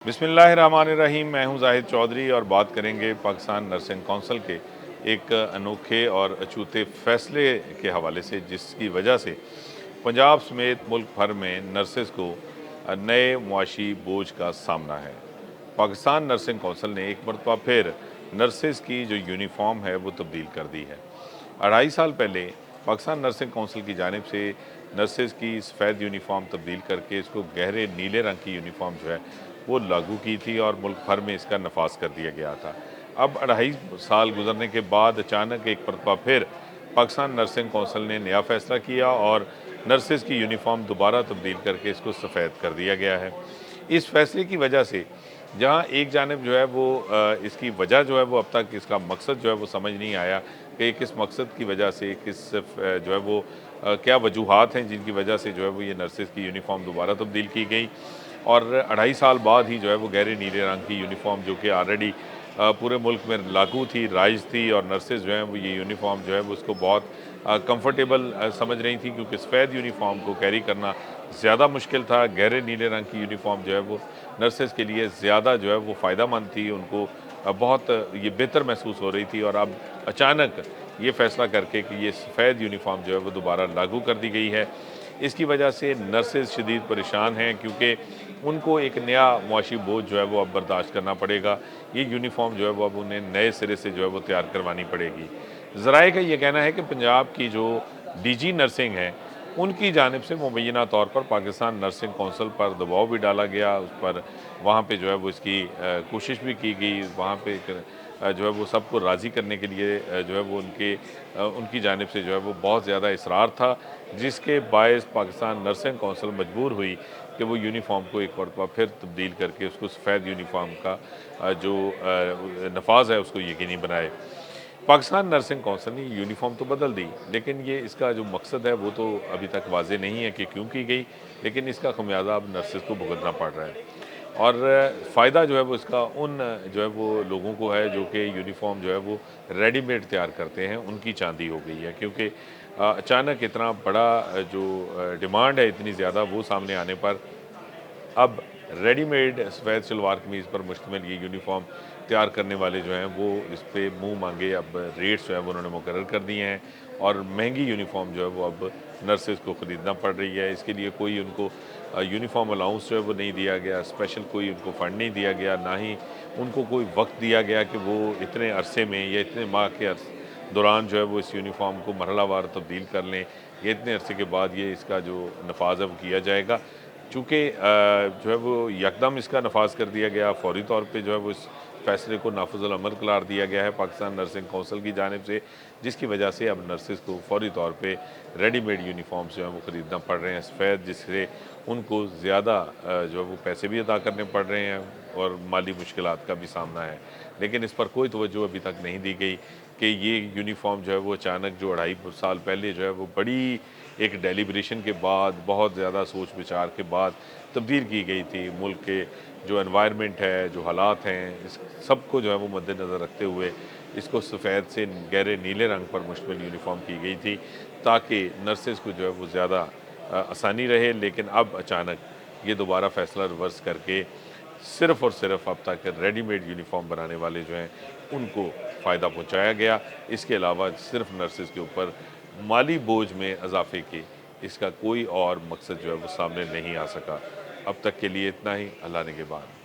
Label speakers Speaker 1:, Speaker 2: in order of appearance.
Speaker 1: बिस्मिल्लाहिर्रहमानिर्रहीम। मैं हूं जाहिद चौधरी और बात करेंगे पाकिस्तान नर्सिंग कौंसिल के एक अनोखे और अछूते फैसले के हवाले से, जिसकी वजह से पंजाब समेत मुल्क भर में नर्सेस को नए मुआशी बोझ का सामना है। पाकिस्तान नर्सिंग कौंसिल ने एक मरतबा फिर नर्सेस की जो यूनिफॉर्म है वो तब्दील कर दी है। 2.5 साल पहले पाकिस्तान नर्सिंग कौंसिल की जानिब से नर्सेस की सफ़ेद यूनिफॉर्म तब्दील करके इसको गहरे नीले रंग की यूनिफॉर्म जो है वो लागू की थी और मुल्क भर में इसका नफाज कर दिया गया था। अब 2.5 साल गुजरने के बाद अचानक एक मरतबा फिर पाकिस्तान नर्सिंग कौंसिल ने नया फ़ैसला किया और नर्सेस की यूनिफॉर्म दोबारा तब्दील करके इसको सफ़ेद कर दिया गया है। इस फैसले की वजह से जहाँ एक जानिब जो है वो इसकी वजह जो है वो अब तक इसका मकसद जो है वो समझ नहीं आया कि किस मकसद की वजह से जो है वो क्या वजूहात हैं जिनकी वजह से जो है वो ये नर्सेस की यूनिफॉर्म दोबारा तब्दील की गई। और 2.5 साल बाद ही जो है वो गहरे नीले रंग की यूनिफॉर्म, जो कि ऑलरेडी पूरे मुल्क में लागू थी, राइज थी, और नर्सेज जो हैं वो ये यूनिफॉर्म जो है वो उसको बहुत कंफर्टेबल समझ रही थी, क्योंकि सफ़ेद यूनिफॉर्म को कैरी करना ज़्यादा मुश्किल था। गहरे नीले रंग की यूनिफॉर्म जो है वो नर्सेज के लिए ज़्यादा जो है वो फ़ायदेमंद थी, उनको बहुत ये बेहतर महसूस हो रही थी। और अब अचानक ये फ़ैसला करके कि ये सफ़ेद यूनिफॉर्म जो है वो दोबारा लागू कर दी गई है, इसकी वजह से नर्सेज शदीद परेशान हैं, क्योंकि उनको एक नया मुआशी बोझ जो है वो अब बर्दाश्त करना पड़ेगा। ये यूनिफॉर्म जो है वो अब उन्हें नए सिरे से जो है वो तैयार करवानी पड़ेगी। ज़राए का ये कहना है कि पंजाब की जो डीजी नर्सिंग है, उनकी जानिब से मुबैना तौर पर पाकिस्तान नर्सिंग कौंसिल पर दबाव भी डाला गया, उस पर वहाँ पे जो है वो इसकी कोशिश भी की गई। वहाँ पे जो है वो सबको राज़ी करने के लिए जो है वो उनकी जानिब से जो है वो बहुत ज़्यादा इसरार था, जिसके बायस पाकिस्तान नर्सिंग कौंसिल मजबूर हुई कि वो यूनिफॉर्म को एक मरतबा फिर तब्दील करके उसको सफ़ेद यूनिफॉर्म का जो नफाज है उसको यकीनी बनाए। पाकिस्तान नर्सिंग कौंसिल ने यूनिफॉर्म तो बदल दी, लेकिन ये इसका जो मकसद है वो तो अभी तक वाज़े नहीं है कि क्यों की गई, लेकिन इसका खमियाजा अब नर्सेस को भुगतना पड़ रहा है। और फ़ायदा जो है वो इसका उन जो है वो लोगों को है जो कि यूनिफॉर्म जो है वो रेडीमेड तैयार करते हैं, उनकी चांदी हो गई है, क्योंकि अचानक इतना बड़ा जो डिमांड है, इतनी ज़्यादा, वो सामने आने पर अब रेडीमेड सफ़ेद शलवार कमीज़ पर मुश्तमिल ये यूनिफॉर्म तैयार करने वाले जो हैं वो इस पे मुँह मांगे अब रेट्स जो है वो उन्होंने मुकर्रर कर दिए हैं, और महंगी यूनिफॉर्म जो है वो अब नर्सेज को ख़रीदना पड़ रही है। इसके लिए कोई उनको यूनिफॉर्म अलाउंस जो है वो नहीं दिया गया, स्पेशल कोई उनको फ़ंड नहीं दिया गया, ना ही उनको कोई वक्त दिया गया कि वो इतने अरसे में या इतने माह के दौरान जो है वो इस यूनिफॉर्म को मरहलावार तब्दील कर लें, या इतने अरसे के बाद ये इसका जो नफाज है वो किया जाएगा। चूँकि जो है वो यकदम इसका नफाज कर दिया गया, फ़ौरी तौर पे जो है वो इस फ़ैसले को नाफिज़ुल अमल करार दिया गया है पाकिस्तान नर्सिंग कौंसिल की जानिब से, जिसकी वजह से अब नर्सेस को फ़ौरी तौर पे रेडीमेड यूनिफॉर्म्स जो हैं वो ख़रीदना पड़ रहे हैं सफ़ेद, जिससे उनको ज़्यादा जो है वो पैसे भी अदा करने पड़ रहे हैं और माली मुश्किलात का भी सामना है। लेकिन इस पर कोई तवज्जो अभी तक नहीं दी गई कि ये यूनिफॉर्म जो है वो अचानक जो 2.5 साल पहले जो है वो बड़ी एक डेलिब्रेशन के बाद, बहुत ज़्यादा सोच विचार के बाद तब्दील की गई थी। मुल्क के जो एनवायरनमेंट है, जो हालात हैं, इस सबको जो है वो मद्देनज़र रखते हुए इसको सफ़ेद से गहरे नीले रंग पर मुश्तमिल यूनिफॉर्म की गई थी, ताकि नर्सेज़ को जो है वो ज़्यादा आसानी रहे। लेकिन अब अचानक ये दोबारा फ़ैसला रिवर्स करके सिर्फ़ और सिर्फ़ अब तक रेडीमेड यूनिफॉर्म बनाने वाले जो हैं उनको फ़ायदा पहुँचाया गया। इसके अलावा सिर्फ़ नर्सेज़ के ऊपर माली बोझ में इजाफ़े के इसका कोई और मकसद जो है वो सामने नहीं आ सका। अब तक के लिए इतना ही। अल्लाह ने के बाद।